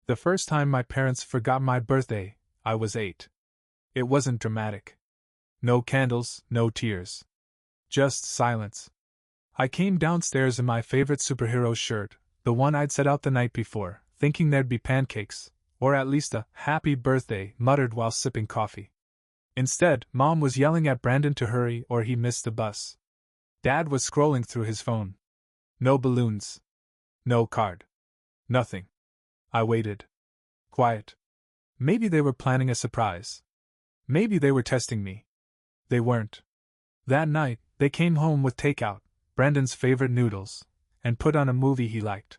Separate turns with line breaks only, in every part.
The first time my parents forgot my birthday, I was 8. It wasn't dramatic. No candles, no tears. Just silence. I came downstairs in my favorite superhero shirt, the one I'd set out the night before, thinking there'd be pancakes, or at least a happy birthday muttered while sipping coffee. Instead, Mom was yelling at Brandon to hurry or he missed the bus. Dad was scrolling through his phone. No balloons. No card. Nothing. I waited. Quiet. Maybe they were planning a surprise. Maybe they were testing me. They weren't. That night, they came home with takeout, Brandon's favorite noodles, and put on a movie he liked.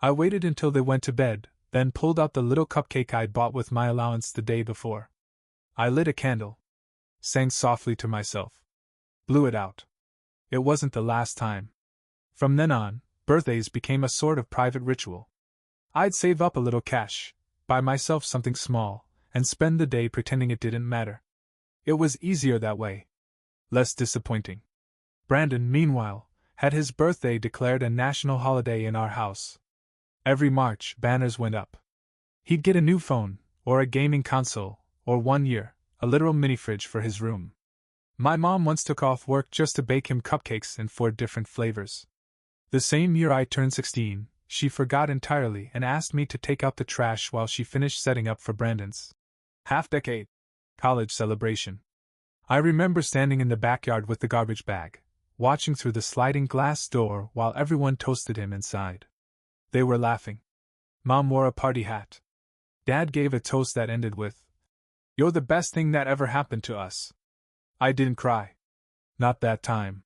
I waited until they went to bed, then pulled out the little cupcake I'd bought with my allowance the day before. I lit a candle. Sang softly to myself. Blew it out. It wasn't the last time. From then on, birthdays became a sort of private ritual. I'd save up a little cash, buy myself something small, and spend the day pretending it didn't matter. It was easier that way. Less disappointing. Brandon, meanwhile, had his birthday declared a national holiday in our house. Every March, banners went up. He'd get a new phone, or a gaming console, or 1 year, a literal mini-fridge for his room. My mom once took off work just to bake him cupcakes in 4 different flavors. The same year I turned 16, she forgot entirely and asked me to take out the trash while she finished setting up for Brandon's half-decade college celebration. I remember standing in the backyard with the garbage bag, watching through the sliding glass door while everyone toasted him inside. They were laughing. Mom wore a party hat. Dad gave a toast that ended with, "You're the best thing that ever happened to us." I didn't cry. Not that time.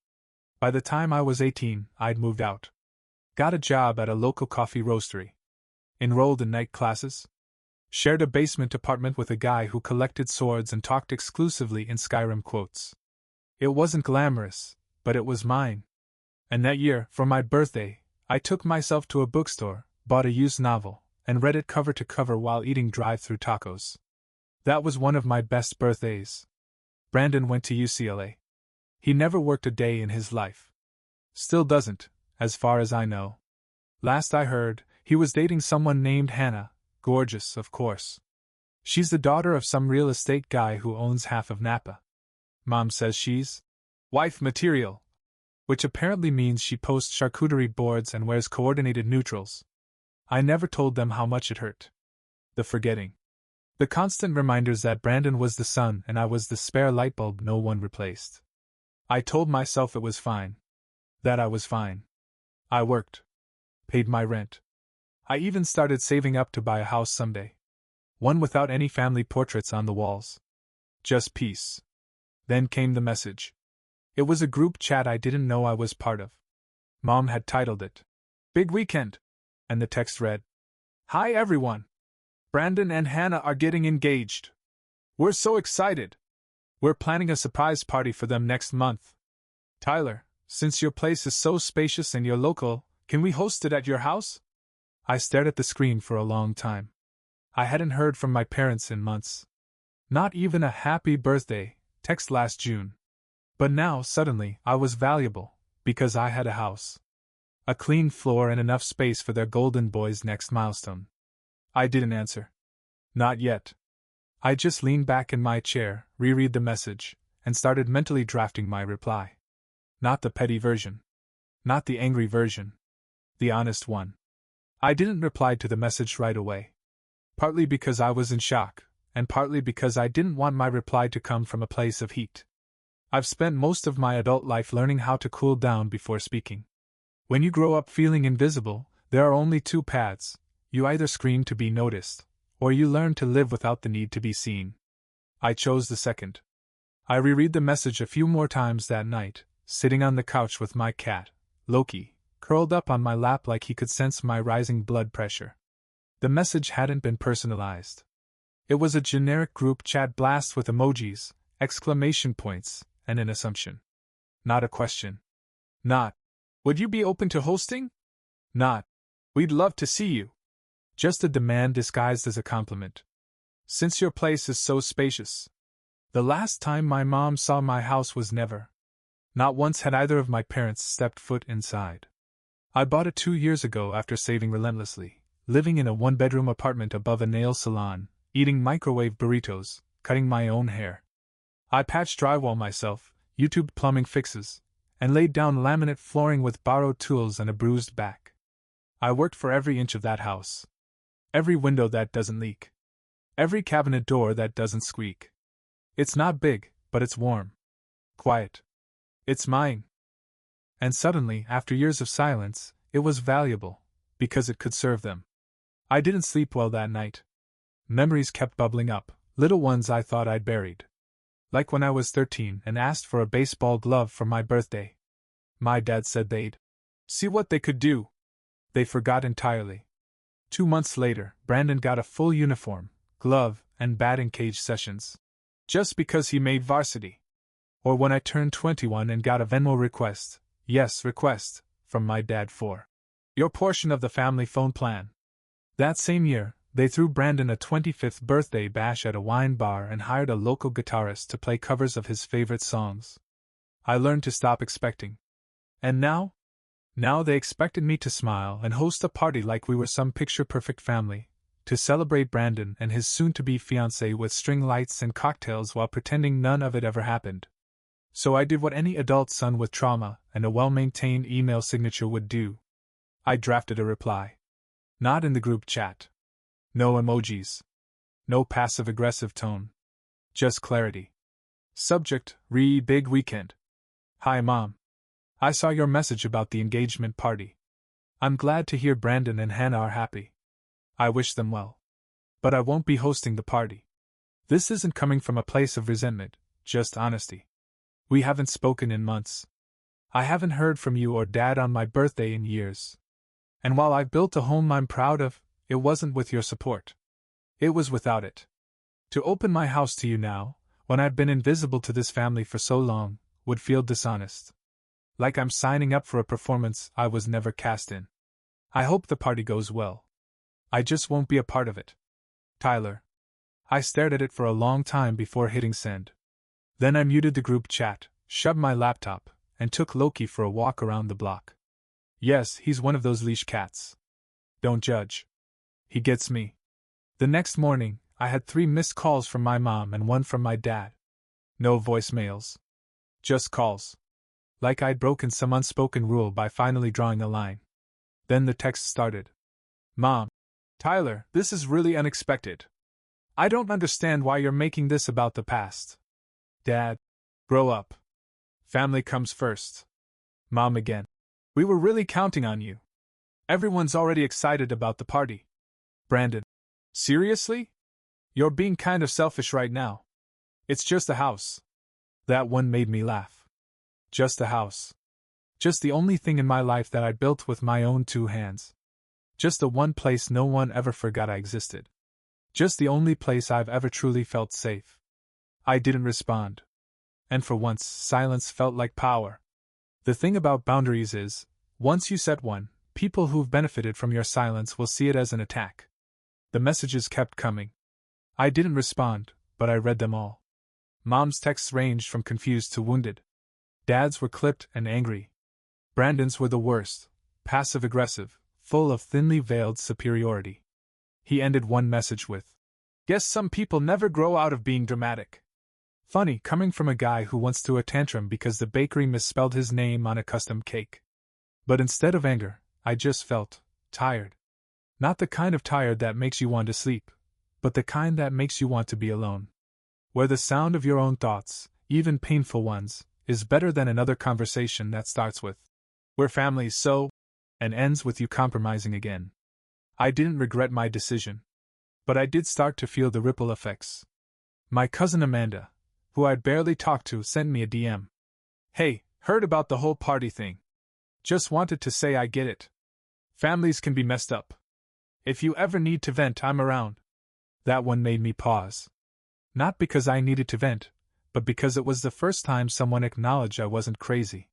By the time I was 18, I'd moved out. Got a job at a local coffee roastery. Enrolled in night classes. Shared a basement apartment with a guy who collected swords and talked exclusively in Skyrim quotes. It wasn't glamorous, but it was mine. And that year, for my birthday, I took myself to a bookstore, bought a used novel, and read it cover to cover while eating drive-thru tacos. That was one of my best birthdays. Brandon went to UCLA. He never worked a day in his life. Still doesn't, as far as I know. Last I heard, he was dating someone named Hannah, gorgeous, of course. She's the daughter of some real estate guy who owns half of Napa. Mom says she's wife material, which apparently means she posts charcuterie boards and wears coordinated neutrals. I never told them how much it hurt. The forgetting. The constant reminders that Brandon was the sun and I was the spare light bulb no one replaced. I told myself it was fine. That I was fine. I worked. Paid my rent. I even started saving up to buy a house someday. One without any family portraits on the walls. Just peace. Then came the message. It was a group chat I didn't know I was part of. Mom had titled it, "Big Weekend," and the text read, "Hi everyone. Brandon and Hannah are getting engaged. We're so excited. We're planning a surprise party for them next month. Tyler, since your place is so spacious and you're local, can we host it at your house?" I stared at the screen for a long time. I hadn't heard from my parents in months. Not even a happy birthday text last June. But now, suddenly, I was valuable, because I had a house. A clean floor and enough space for their golden boy's next milestone. I didn't answer. Not yet. I just leaned back in my chair, reread the message, and started mentally drafting my reply. Not the petty version. Not the angry version. The honest one. I didn't reply to the message right away. Partly because I was in shock, and partly because I didn't want my reply to come from a place of heat. I've spent most of my adult life learning how to cool down before speaking. When you grow up feeling invisible, there are only 2 paths. You either scream to be noticed, or you learn to live without the need to be seen. I chose the second. I reread the message a few more times that night, sitting on the couch with my cat, Loki, curled up on my lap like he could sense my rising blood pressure. The message hadn't been personalized. It was a generic group chat blast with emojis, exclamation points, and an assumption. Not a question. Not, "Would you be open to hosting?" Not, "We'd love to see you." Just a demand disguised as a compliment. "Since your place is so spacious." The last time my mom saw my house was never. Not once had either of my parents stepped foot inside. I bought it 2 years ago after saving relentlessly, living in a one-bedroom apartment above a nail salon, eating microwave burritos, cutting my own hair. I patched drywall myself, YouTubed plumbing fixes, and laid down laminate flooring with borrowed tools and a bruised back. I worked for every inch of that house. Every window that doesn't leak. Every cabinet door that doesn't squeak. It's not big, but it's warm. Quiet. It's mine. And suddenly, after years of silence, it was valuable, because it could serve them. I didn't sleep well that night. Memories kept bubbling up, little ones I thought I'd buried. Like when I was 13 and asked for a baseball glove for my birthday. My dad said they'd see what they could do. They forgot entirely. 2 months later, Brandon got a full uniform, glove, and batting cage sessions. Just because he made varsity. Or when I turned 21 and got a Venmo request, yes, request, from my dad for your portion of the family phone plan. That same year, they threw Brandon a 25th birthday bash at a wine bar and hired a local guitarist to play covers of his favorite songs. I learned to stop expecting. And now? Now they expected me to smile and host a party like we were some picture-perfect family, to celebrate Brandon and his soon-to-be fiancée with string lights and cocktails while pretending none of it ever happened. So I did what any adult son with trauma and a well-maintained email signature would do. I drafted a reply. Not in the group chat. No emojis. No passive-aggressive tone. Just clarity. Subject, big weekend. Hi Mom. I saw your message about the engagement party. I'm glad to hear Brandon and Hannah are happy. I wish them well. But I won't be hosting the party. This isn't coming from a place of resentment, just honesty. We haven't spoken in months. I haven't heard from you or Dad on my birthday in years. And while I've built a home I'm proud of, it wasn't with your support. It was without it. To open my house to you now, when I've been invisible to this family for so long, would feel dishonest. Like I'm signing up for a performance I was never cast in. I hope the party goes well. I just won't be a part of it. Tyler. I stared at it for a long time before hitting send. Then I muted the group chat, shoved my laptop, and took Loki for a walk around the block. Yes, he's one of those leash cats. Don't judge. He gets me. The next morning, I had 3 missed calls from my mom and 1 from my dad. No voicemails. Just calls. Like I'd broken some unspoken rule by finally drawing a line. Then the text started. Mom. Tyler, this is really unexpected. I don't understand why you're making this about the past. Dad. Grow up. Family comes first. Mom again. We were really counting on you. Everyone's already excited about the party. Brandon. Seriously? You're being kind of selfish right now. It's just a house. That one made me laugh. Just a house. Just the only thing in my life that I built with my own 2 hands. Just the one place no one ever forgot I existed. Just the only place I've ever truly felt safe. I didn't respond. And for once, silence felt like power. The thing about boundaries is, once you set one, people who've benefited from your silence will see it as an attack. The messages kept coming. I didn't respond, but I read them all. Mom's texts ranged from confused to wounded. Dad's were clipped and angry. Brandon's were the worst, passive-aggressive, full of thinly veiled superiority. He ended one message with, "Guess some people never grow out of being dramatic." Funny, coming from a guy who once threw a tantrum because the bakery misspelled his name on a custom cake. But instead of anger, I just felt tired. Not the kind of tired that makes you want to sleep, but the kind that makes you want to be alone. Where the sound of your own thoughts, even painful ones, is better than another conversation that starts with, "We're family, so," and ends with you compromising again. I didn't regret my decision. But I did start to feel the ripple effects. My cousin Amanda, who I'd barely talked to, sent me a DM. "Hey, heard about the whole party thing. Just wanted to say I get it. Families can be messed up. If you ever need to vent, I'm around." That one made me pause. Not because I needed to vent, but because it was the first time someone acknowledged I wasn't crazy.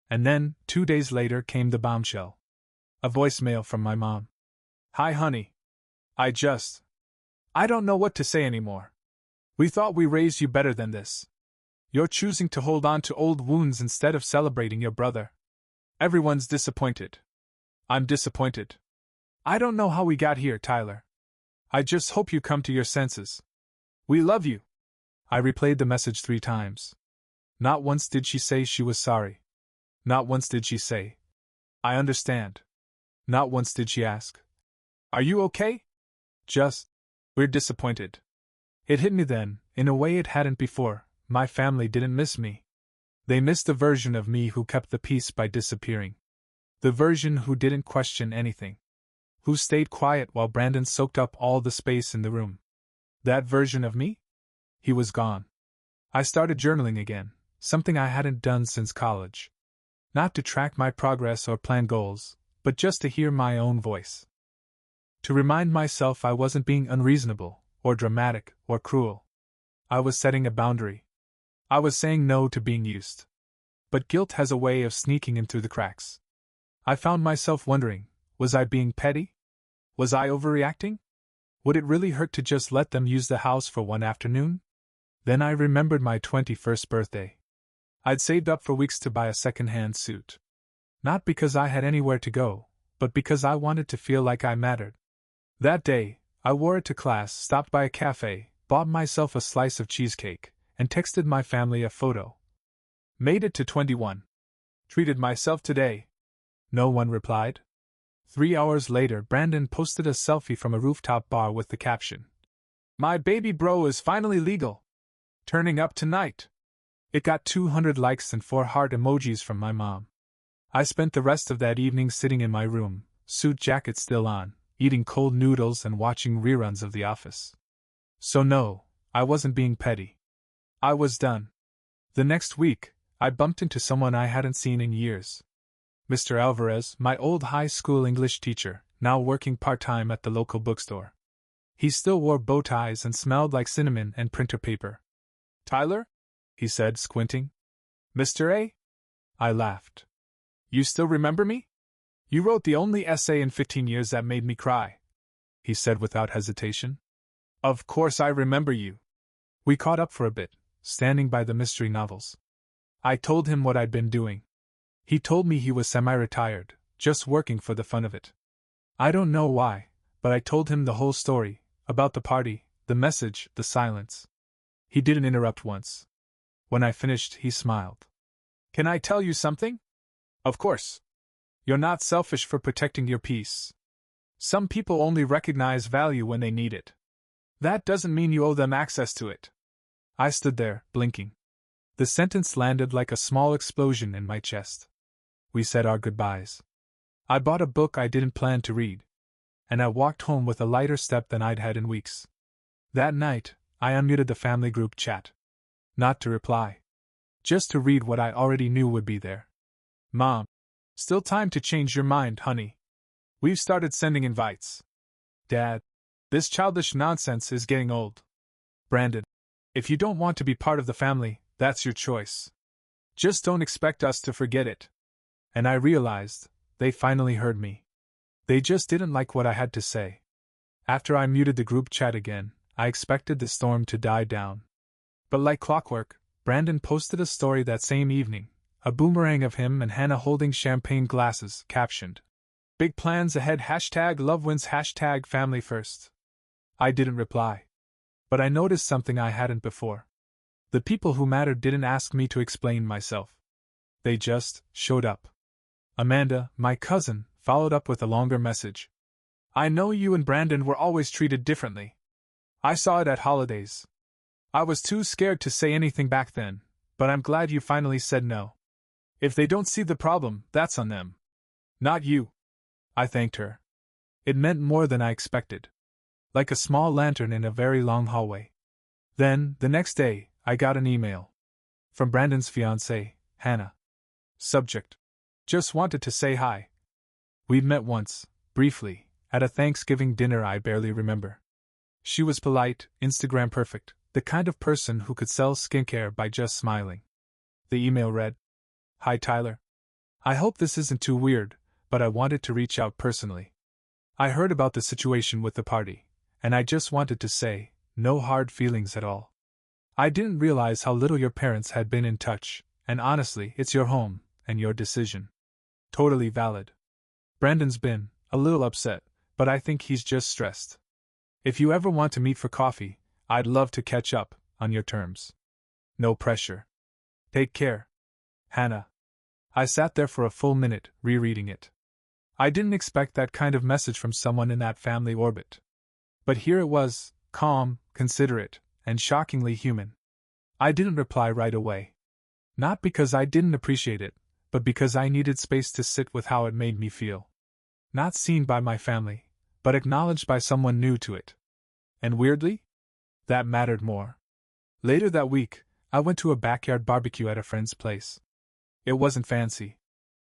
And then, 2 days later, came the bombshell. A voicemail from my mom. "Hi honey. I don't know what to say anymore. We thought we raised you better than this. You're choosing to hold on to old wounds instead of celebrating your brother. Everyone's disappointed. I'm disappointed. I don't know how we got here, Tyler. I just hope you come to your senses. We love you. I replayed the message 3 times. Not once did she say she was sorry. Not once did she say, I understand. Not once did she ask, are you okay? Just, we're disappointed. It hit me then, in a way it hadn't before. My family didn't miss me. They missed the version of me who kept the peace by disappearing. The version who didn't question anything. Who stayed quiet while Brandon soaked up all the space in the room. That version of me? He was gone. I started journaling again, something I hadn't done since college. Not to track my progress or plan goals, but just to hear my own voice. To remind myself I wasn't being unreasonable, or dramatic, or cruel. I was setting a boundary. I was saying no to being used. But guilt has a way of sneaking in through the cracks. I found myself wondering, was I being petty? Was I overreacting? Would it really hurt to just let them use the house for one afternoon? Then I remembered my 21st birthday. I'd saved up for weeks to buy a second-hand suit. Not because I had anywhere to go, but because I wanted to feel like I mattered. That day, I wore it to class, stopped by a cafe, bought myself a slice of cheesecake, and texted my family a photo. Made it to 21. Treated myself today. No one replied. 3 hours later, Brandon posted a selfie from a rooftop bar with the caption, my baby bro is finally legal. Turning up tonight. It got 200 likes and 4 heart emojis from my mom. I spent the rest of that evening sitting in my room, suit jacket still on, eating cold noodles and watching reruns of The Office. So no, I wasn't being petty. I was done. The next week, I bumped into someone I hadn't seen in years. Mr. Alvarez, my old high school English teacher, now working part-time at the local bookstore. He still wore bow ties and smelled like cinnamon and printer paper. Tyler? He said, squinting. Mr. A? I laughed. You still remember me? You wrote the only essay in 15 years that made me cry. He said without hesitation. Of course I remember you. We caught up for a bit, standing by the mystery novels. I told him what I'd been doing. He told me he was semi-retired, just working for the fun of it. I don't know why, but I told him the whole story, about the party, the message, the silence. He didn't interrupt once. When I finished, he smiled. Can I tell you something? Of course. You're not selfish for protecting your peace. Some people only recognize value when they need it. That doesn't mean you owe them access to it. I stood there, blinking. The sentence landed like a small explosion in my chest. We said our goodbyes. I bought a book I didn't plan to read. And I walked home with a lighter step than I'd had in weeks. That night, I unmuted the family group chat. Not to reply. Just to read what I already knew would be there. Mom. Still time to change your mind, honey. We've started sending invites. Dad. This childish nonsense is getting old. Brandon. If you don't want to be part of the family, that's your choice. Just don't expect us to forget it. And I realized, they finally heard me. They just didn't like what I had to say. After I muted the group chat again, I expected the storm to die down. But like clockwork, Brandon posted a story that same evening, a boomerang of him and Hannah holding champagne glasses, captioned, Big plans ahead #LoveWins #family first. I didn't reply. But I noticed something I hadn't before. The people who mattered didn't ask me to explain myself. They just showed up. Amanda, my cousin, followed up with a longer message. I know you and Brandon were always treated differently. I saw it at holidays. I was too scared to say anything back then, but I'm glad you finally said no. If they don't see the problem, that's on them. Not you. I thanked her. It meant more than I expected. Like a small lantern in a very long hallway. Then, the next day, I got an email. From Brandon's fiancée, Hannah. Subject. Just wanted to say hi. We'd met once, briefly, at a Thanksgiving dinner I barely remember. She was polite, Instagram perfect, the kind of person who could sell skincare by just smiling. The email read, Hi Tyler. I hope this isn't too weird, but I wanted to reach out personally. I heard about the situation with the party, and I just wanted to say, no hard feelings at all. I didn't realize how little your parents had been in touch, and honestly, it's your home, and your decision. Totally valid. Brandon's been a little upset, but I think he's just stressed. If you ever want to meet for coffee, I'd love to catch up, on your terms. No pressure. Take care. Hannah. I sat there for a full minute, rereading it. I didn't expect that kind of message from someone in that family orbit. But here it was, calm, considerate, and shockingly human. I didn't reply right away. Not because I didn't appreciate it, but because I needed space to sit with how it made me feel. Not seen by my family, but acknowledged by someone new to it. And weirdly, that mattered more. Later that week, I went to a backyard barbecue at a friend's place. It wasn't fancy.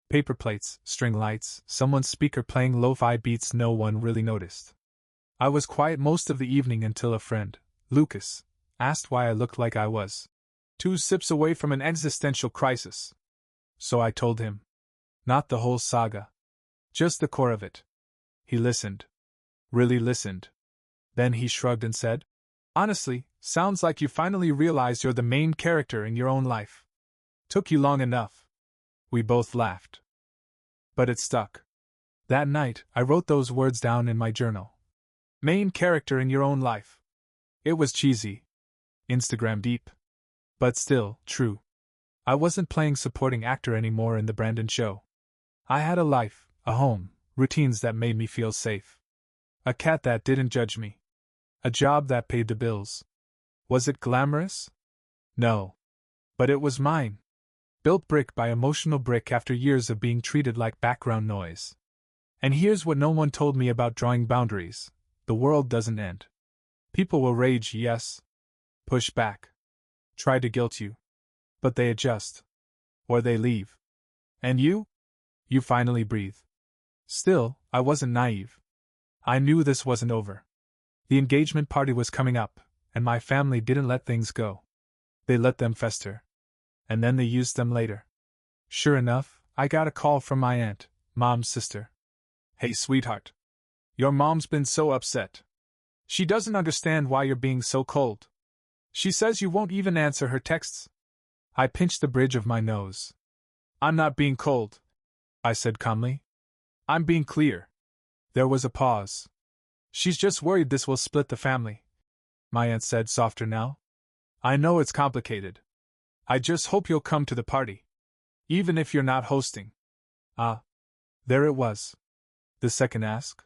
Paper plates, string lights, someone's speaker playing lo-fi beats, no one really noticed. I was quiet most of the evening until a friend, Lucas, asked why I looked like I was 2 sips away from an existential crisis. So I told him. Not the whole saga. Just the core of it. He listened. Really listened. Then he shrugged and said, "Honestly, sounds like you finally realized you're the main character in your own life. Took you long enough." We both laughed. But it stuck. That night, I wrote those words down in my journal. Main character in your own life. It was cheesy. Instagram deep. But still, true. I wasn't playing supporting actor anymore in the Brandon show. I had a life, a home, routines that made me feel safe. A cat that didn't judge me. A job that paid the bills. Was it glamorous? No. But it was mine. Built brick by emotional brick after years of being treated like background noise. And here's what no one told me about drawing boundaries. The world doesn't end. People will rage, yes. Push back. Try to guilt you. But they adjust. Or they leave. And you? You finally breathe. Still, I wasn't naive. I knew this wasn't over. The engagement party was coming up, and my family didn't let things go. They let them fester. And then they used them later. Sure enough, I got a call from my aunt, Mom's sister. "Hey, sweetheart. Your mom's been so upset. She doesn't understand why you're being so cold. She says you won't even answer her texts." I pinched the bridge of my nose. "I'm not being cold," I said calmly. "I'm being clear." There was a pause. "She's just worried this will split the family," my aunt said, softer now. "I know it's complicated. I just hope you'll come to the party. Even if you're not hosting." Ah. There it was. The second ask.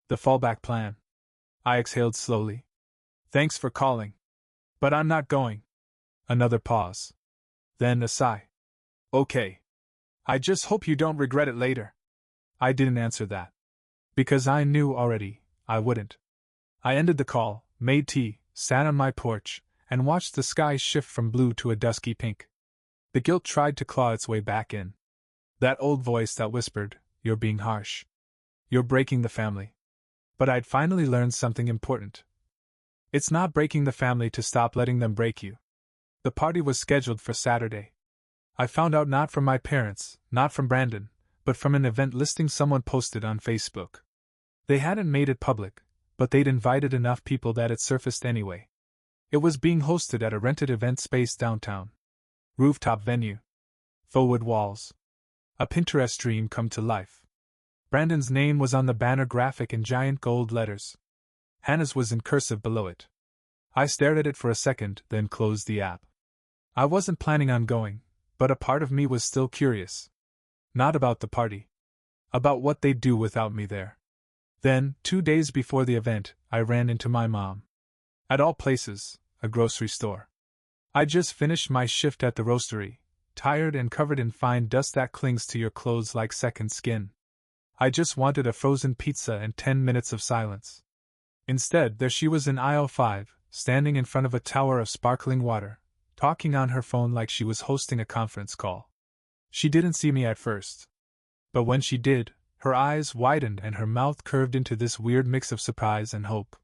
The fallback plan. I exhaled slowly. "Thanks for calling. But I'm not going." Another pause. Then a sigh. "Okay. I just hope you don't regret it later." I didn't answer that. Because I knew already, I wouldn't. I ended the call, made tea, sat on my porch, and watched the sky shift from blue to a dusky pink. The guilt tried to claw its way back in. That old voice that whispered, "You're being harsh. You're breaking the family." But I'd finally learned something important. It's not breaking the family to stop letting them break you. The party was scheduled for Saturday. I found out not from my parents, not from Brandon, but from an event listing someone posted on Facebook. They hadn't made it public, but they'd invited enough people that it surfaced anyway. It was being hosted at a rented event space downtown. Rooftop venue. Faux wood walls. A Pinterest dream come to life. Brandon's name was on the banner graphic in giant gold letters. Hannah's was in cursive below it. I stared at it for a second, then closed the app. I wasn't planning on going, but a part of me was still curious. Not about the party. About what they'd do without me there. Then, 2 days before the event, I ran into my mom. At all places, a grocery store. I just finished my shift at the roastery, tired and covered in fine dust that clings to your clothes like second skin. I just wanted a frozen pizza and 10 minutes of silence. Instead, there she was in aisle 5, standing in front of a tower of sparkling water, talking on her phone like she was hosting a conference call. She didn't see me at first. But when she did, her eyes widened and her mouth curved into this weird mix of surprise and hope.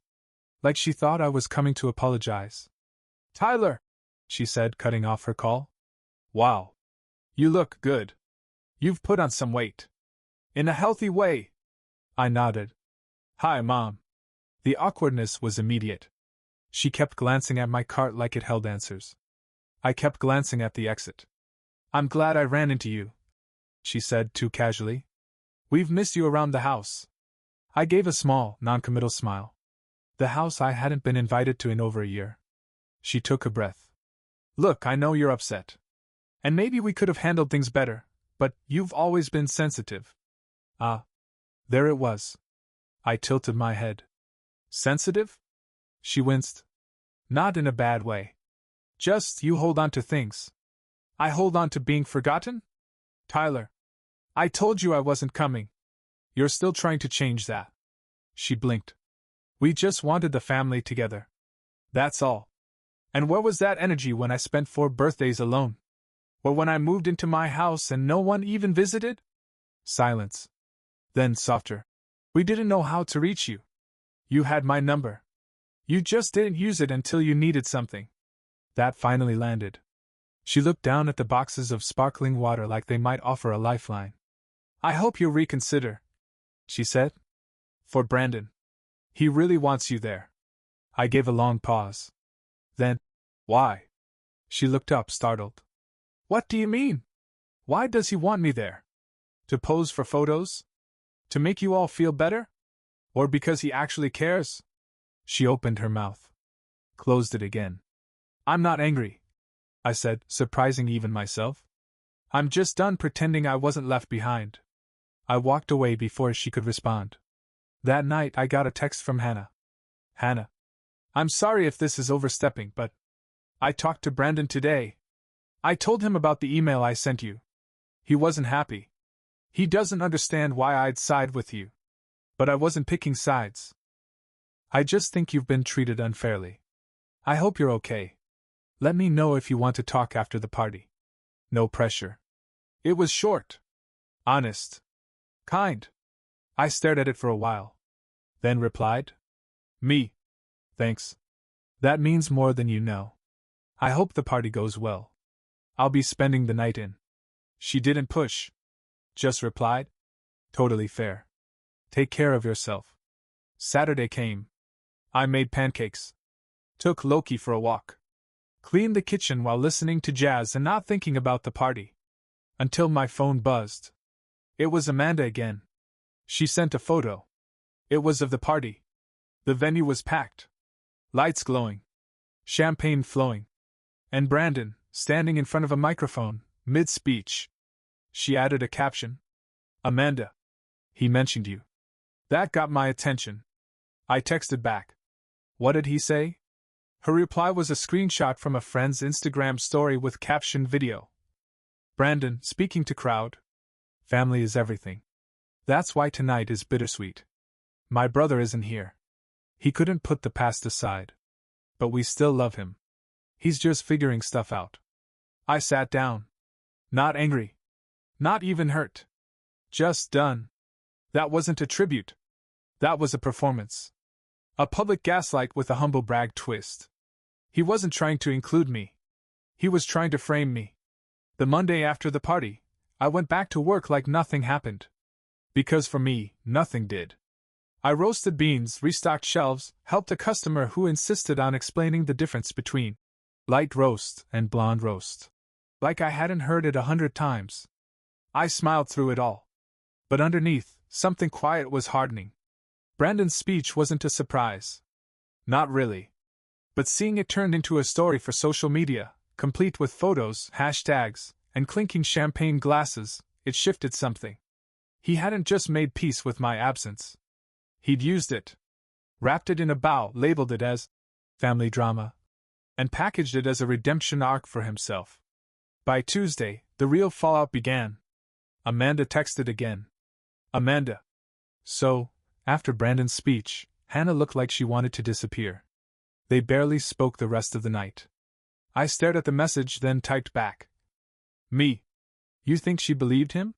Like she thought I was coming to apologize. "Tyler," she said, cutting off her call. "Wow. You look good. You've put on some weight. In a healthy way." I nodded. "Hi, Mom." The awkwardness was immediate. She kept glancing at my cart like it held answers. I kept glancing at the exit. "I'm glad I ran into you," she said too casually. "We've missed you around the house." I gave a small, noncommittal smile. The house I hadn't been invited to in over a year. She took a breath. Look, I know you're upset. And maybe we could have handled things better, but you've always been sensitive. Ah. There it was. I tilted my head. Sensitive? She winced. Not in a bad way. Just, you hold on to things. I hold on to being forgotten? Tyler. I told you I wasn't coming. You're still trying to change that. She blinked. We just wanted the family together. That's all. And where was that energy when I spent 4 birthdays alone? Or when I moved into my house and no one even visited? Silence. Then softer. We didn't know how to reach you. You had my number. You just didn't use it until you needed something. That finally landed. She looked down at the boxes of sparkling water like they might offer a lifeline. I hope you'll reconsider, she said. For Brandon. He really wants you there. I gave a long pause. Then, why? She looked up, startled. What do you mean? Why does he want me there? To pose for photos? To make you all feel better? Or because he actually cares? She opened her mouth. Closed it again. I'm not angry, I said, surprising even myself. I'm just done pretending I wasn't left behind. I walked away before she could respond. That night I got a text from Hannah. Hannah. I'm sorry if this is overstepping, but I talked to Brandon today. I told him about the email I sent you. He wasn't happy. He doesn't understand why I'd side with you. But I wasn't picking sides. I just think you've been treated unfairly. I hope you're okay. Let me know if you want to talk after the party. No pressure. It was short. Honest. Kind. I stared at it for a while. Then replied. Me. Thanks. That means more than you know. I hope the party goes well. I'll be spending the night in. She didn't push. Just replied. Totally fair. Take care of yourself. Saturday came. I made pancakes. Took Loki for a walk. Cleaned the kitchen while listening to jazz and not thinking about the party. Until my phone buzzed. It was Amanda again. She sent a photo. It was of the party. The venue was packed. Lights glowing. Champagne flowing. And Brandon, standing in front of a microphone, mid-speech. She added a caption. Amanda. He mentioned you. That got my attention. I texted back. What did he say? Her reply was a screenshot from a friend's Instagram story with captioned video. Brandon, speaking to crowd. Family is everything. That's why tonight is bittersweet. My brother isn't here. He couldn't put the past aside. But we still love him. He's just figuring stuff out. I sat down. Not angry. Not even hurt. Just done. That wasn't a tribute. That was a performance. A public gaslight with a humble brag twist. He wasn't trying to include me. He was trying to frame me. The Monday after the party, I went back to work like nothing happened. Because for me, nothing did. I roasted beans, restocked shelves, helped a customer who insisted on explaining the difference between light roast and blonde roast. Like I hadn't heard it 100 times. I smiled through it all. But underneath, something quiet was hardening. Brandon's speech wasn't a surprise. Not really. But seeing it turned into a story for social media, complete with photos, hashtags, and clinking champagne glasses, it shifted something. He hadn't just made peace with my absence. He'd used it. Wrapped it in a bow, labeled it as family drama, and packaged it as a redemption arc for himself. By Tuesday, the real fallout began. Amanda texted again. Amanda. So, after Brandon's speech, Hannah looked like she wanted to disappear. They barely spoke the rest of the night. I stared at the message, then typed back. Me. You think she believed him?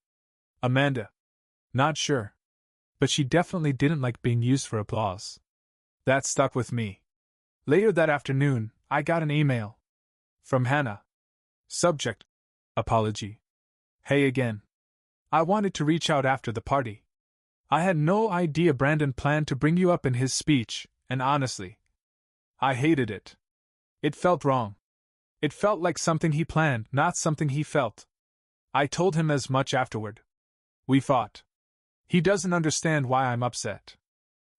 Amanda. Not sure. But she definitely didn't like being used for applause. That stuck with me. Later that afternoon, I got an email. From Hannah. Subject. Apology. Hey again. I wanted to reach out after the party. I had no idea Brandon planned to bring you up in his speech, and honestly, I hated it. It felt wrong. It felt like something he planned, not something he felt. I told him as much afterward. We fought. He doesn't understand why I'm upset.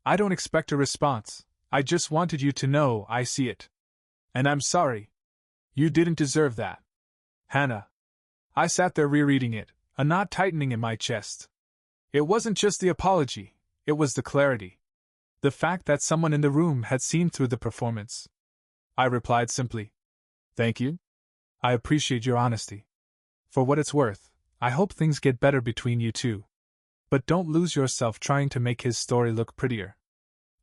I don't expect a response. I just wanted you to know I see it. And I'm sorry. You didn't deserve that. Hannah. I sat there rereading it, a knot tightening in my chest. It wasn't just the apology, it was the clarity. The fact that someone in the room had seen through the performance. I replied simply, "Thank you. I appreciate your honesty. For what it's worth, I hope things get better between you two. But don't lose yourself trying to make his story look prettier."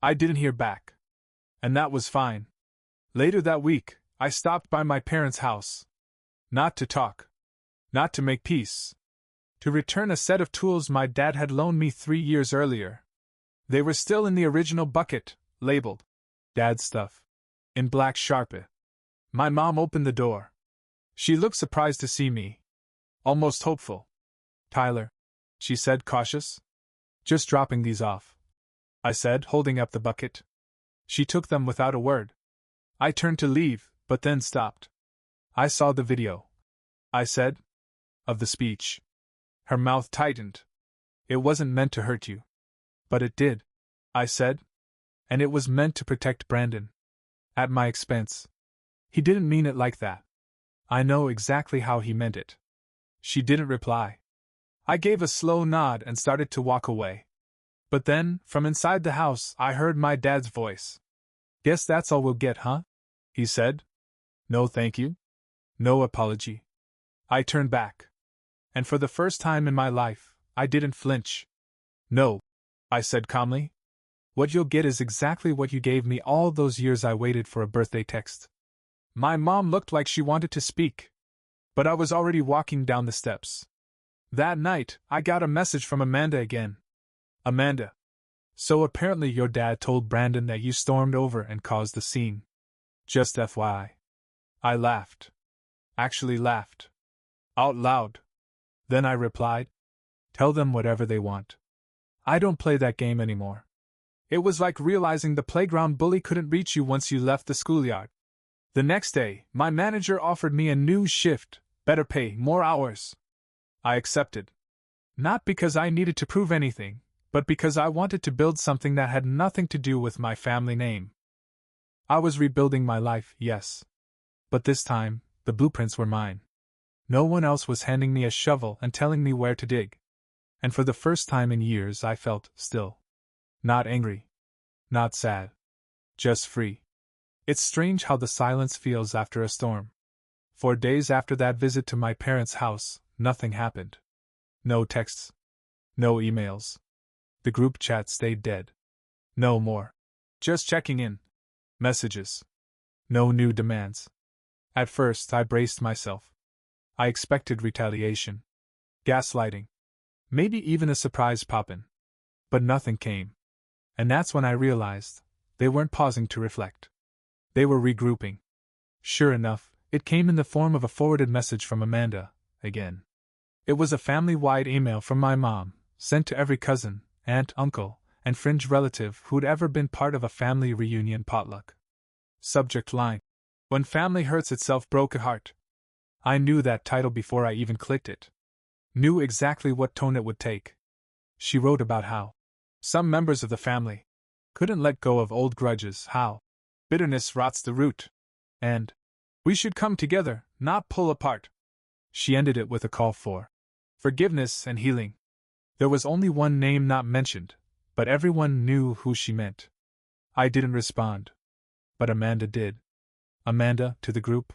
I didn't hear back. And that was fine. Later that week, I stopped by my parents' house. Not to talk. Not to make peace. To return a set of tools my dad had loaned me 3 years earlier. They were still in the original bucket, labeled "Dad's stuff," in black Sharpie. My mom opened the door. She looked surprised to see me. Almost hopeful. "Tyler," she said, cautious. "Just dropping these off," I said, holding up the bucket. She took them without a word. I turned to leave, but then stopped. "I saw the video," I said, "of the speech." Her mouth tightened. "It wasn't meant to hurt you." "But it did," I said. "And it was meant to protect Brandon. At my expense." "He didn't mean it like that." "I know exactly how he meant it." She didn't reply. I gave a slow nod and started to walk away. But then, from inside the house, I heard my dad's voice. "Guess that's all we'll get, huh?" he said. "No thank you. No apology." I turned back. And for the first time in my life, I didn't flinch. "No," I said calmly. "What you'll get is exactly what you gave me all those years I waited for a birthday text." My mom looked like she wanted to speak. But I was already walking down the steps. That night, I got a message from Amanda again. "Amanda. So apparently your dad told Brandon that you stormed over and caused the scene. Just FYI. I laughed. Actually laughed. Out loud. Then I replied, "Tell them whatever they want. I don't play that game anymore." It was like realizing the playground bully couldn't reach you once you left the schoolyard. The next day, my manager offered me a new shift, better pay, more hours. I accepted. Not because I needed to prove anything, but because I wanted to build something that had nothing to do with my family name. I was rebuilding my life, yes. But this time, the blueprints were mine. No one else was handing me a shovel and telling me where to dig. And for the first time in years I felt still. Not angry. Not sad. Just free. It's strange how the silence feels after a storm. For days after that visit to my parents' house, nothing happened. No texts. No emails. The group chat stayed dead. No more. Just checking in. Messages. No new demands. At first I braced myself. I expected retaliation. Gaslighting. Maybe even a surprise pop-in. But nothing came. And that's when I realized they weren't pausing to reflect. They were regrouping. Sure enough, it came in the form of a forwarded message from Amanda, again. It was a family-wide email from my mom, sent to every cousin, aunt, uncle, and fringe relative who'd ever been part of a family reunion potluck. Subject line: "When family hurts itself, broke a heart." I knew that title before I even clicked it. Knew exactly what tone it would take. She wrote about how some members of the family couldn't let go of old grudges, how bitterness rots the root, and we should come together, not pull apart. She ended it with a call for forgiveness and healing. There was only one name not mentioned, but everyone knew who she meant. I didn't respond. But Amanda did. Amanda, to the group.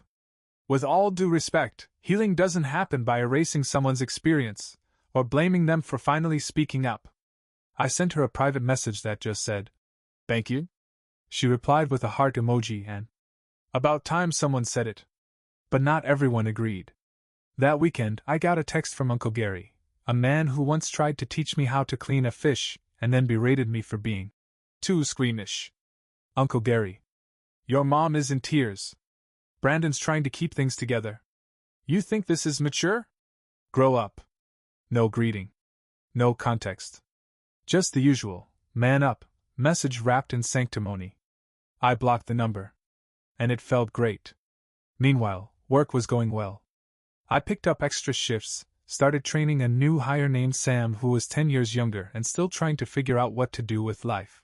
With all due respect, healing doesn't happen by erasing someone's experience, or blaming them for finally speaking up. I sent her a private message that just said, "Thank you." She replied with a heart emoji and, "About time someone said it." But not everyone agreed. That weekend, I got a text from Uncle Gary, a man who once tried to teach me how to clean a fish and then berated me for being too squeamish. "Uncle Gary, your mom is in tears. Brandon's trying to keep things together. You think this is mature? Grow up." No greeting. No context. Just the usual, man up, message wrapped in sanctimony. I blocked the number. And it felt great. Meanwhile, work was going well. I picked up extra shifts, started training a new hire named Sam who was 10 years younger and still trying to figure out what to do with life.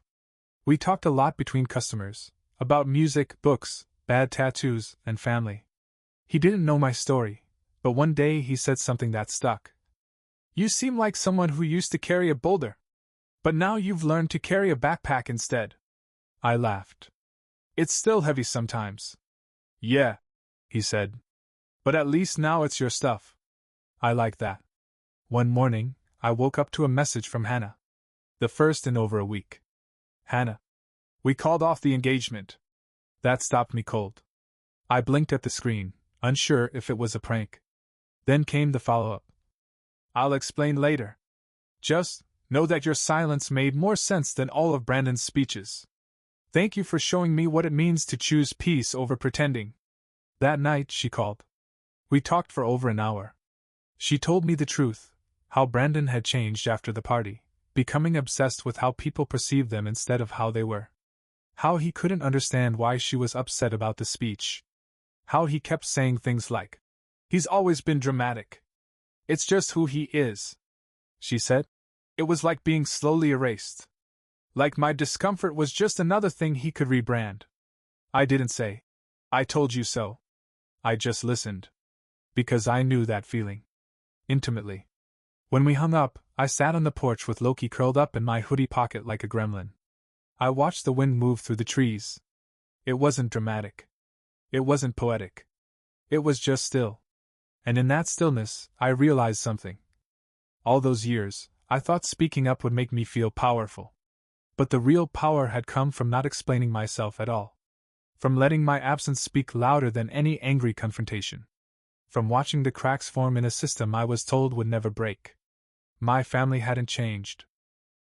We talked a lot between customers, about music, books, bad tattoos, and family. He didn't know my story, but one day he said something that stuck. "You seem like someone who used to carry a boulder. But now you've learned to carry a backpack instead." I laughed. "It's still heavy sometimes." "Yeah," he said. "But at least now it's your stuff." I like that. One morning, I woke up to a message from Hannah. The first in over a week. "Hannah, we called off the engagement." That stopped me cold. I blinked at the screen, unsure if it was a prank. Then came the follow-up. "I'll explain later. Just know that your silence made more sense than all of Brandon's speeches. Thank you for showing me what it means to choose peace over pretending." That night, she called. We talked for over an hour. She told me the truth, how Brandon had changed after the party, becoming obsessed with how people perceived them instead of how they were. How he couldn't understand why she was upset about the speech. How he kept saying things like, "He's always been dramatic. It's just who he is." She said, "It was like being slowly erased. Like my discomfort was just another thing he could rebrand." I didn't say, "I told you so." I just listened. Because I knew that feeling. Intimately. When we hung up, I sat on the porch with Loki curled up in my hoodie pocket like a gremlin. I watched the wind move through the trees. It wasn't dramatic. It wasn't poetic. It was just still. And in that stillness, I realized something. All those years, I thought speaking up would make me feel powerful. But the real power had come from not explaining myself at all. From letting my absence speak louder than any angry confrontation. From watching the cracks form in a system I was told would never break. My family hadn't changed.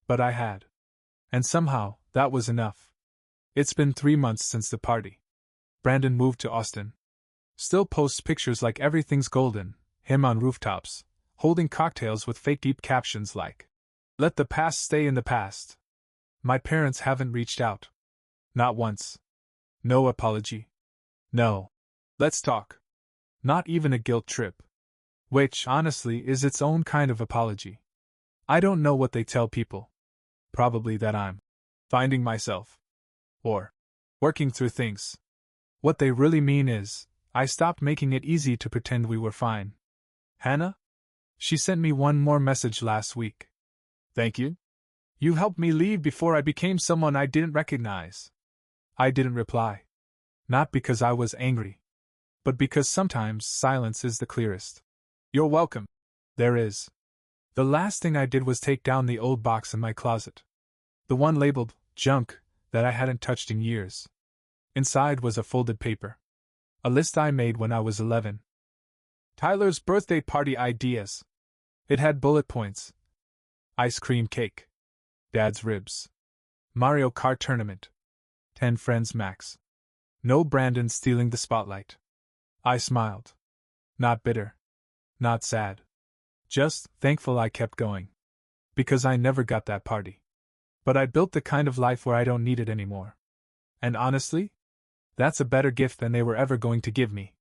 But I had. And somehow, that was enough. It's been 3 months since the party. Brandon moved to Austin. Still posts pictures like everything's golden, him on rooftops, holding cocktails with fake deep captions like, "Let the past stay in the past." My parents haven't reached out. Not once. No apology. No. "Let's talk." Not even a guilt trip. Which, honestly, is its own kind of apology. I don't know what they tell people. Probably that I'm finding myself. Or working through things. What they really mean is, I stopped making it easy to pretend we were fine. "Hannah?" She sent me one more message last week. "Thank you. You helped me leave before I became someone I didn't recognize." I didn't reply. Not because I was angry. But because sometimes silence is the clearest. "You're welcome." There is. The last thing I did was take down the old box in my closet. The one labeled, "Junk," that I hadn't touched in years. Inside was a folded paper. A list I made when I was 11. Tyler's birthday party ideas. It had bullet points. Ice cream cake. Dad's ribs. Mario Kart tournament. 10 friends max. No Brandon stealing the spotlight. I smiled. Not bitter. Not sad. Just thankful I kept going. Because I never got that party. But I built the kind of life where I don't need it anymore. And honestly, that's a better gift than they were ever going to give me.